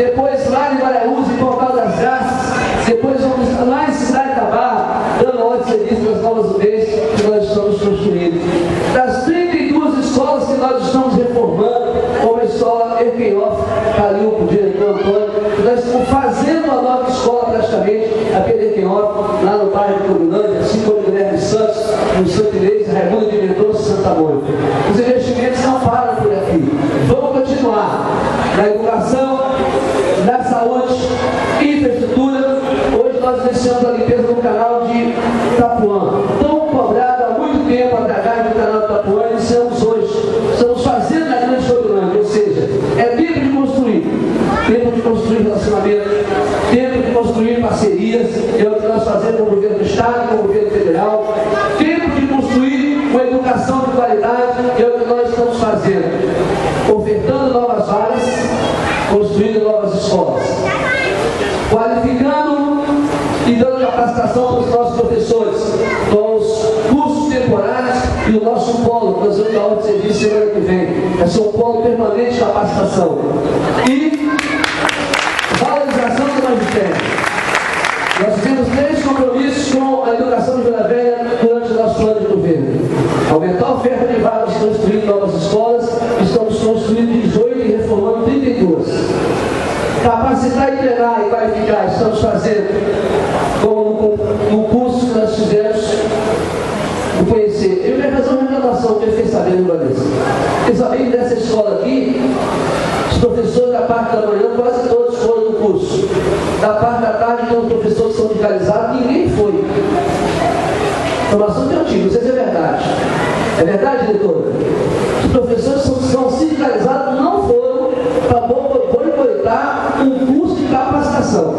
depois lá em Guaraús, em Portal das Graças, depois vamos lá em Cidade da Barra, dando ordem de serviço para as novas UBs que nós estamos construindo. Das 32 escolas que nós estamos reformando, como a escola Erquenhoff, Calil, o diretor Antônio, nós estamos fazendo uma nova escola praticamente, aqui em Erquenhoff, lá no bairro de Comunândia, assim como o Guilherme Santos, no Santo Inês, Raimundo de Mendonça, Santa Mônica. Os investimentos não param por aqui. Vamos continuar na educação, na saúde, infraestrutura. Hoje nós iniciamos a limpeza do canal de Itapuã. Tão cobrado há muito tempo a dragagem do canal de Itapuã, iniciamos hoje. Estamos fazendo na Grande Sobrolândia, ou seja, é tempo de construir relacionamento, tempo de construir parcerias, é o que nós fazemos com o governo do Estado, com o governo federal, tempo de construir uma educação de qualidade, é o que nós estamos fazendo, ofertando novas vagas, construindo novas escolas, qualificando e dando capacitação para os nossos professores, com os cursos temporários e o nosso polo, que nós vamos dar ordem de serviço semana que vem. Vai ser um polo permanente de capacitação. E valorização do magistério. Nós fizemos 3 compromissos com a educação de Vila Velha durante o nosso plano de governo. Aumentar a oferta de vagas, construir novas escolas, estamos construindo 18 e reformando 32. Capacitar e treinar e qualificar, estamos fazendo como no curso que nós fizemos o conhecer. Eu minha razão de reclamação que eu fiquei sabendo uma vez. Fiquei sabendo dessa escola aqui, os professores da parte da manhã, quase todos foram no curso. Da parte da tarde, tem os professores que são sindicalizados, ninguém foi. Informação que eu tive, não sei se é verdade. É verdade, diretor? Os professores são sindicalizados, não foram para boicotar um curso de capacitação.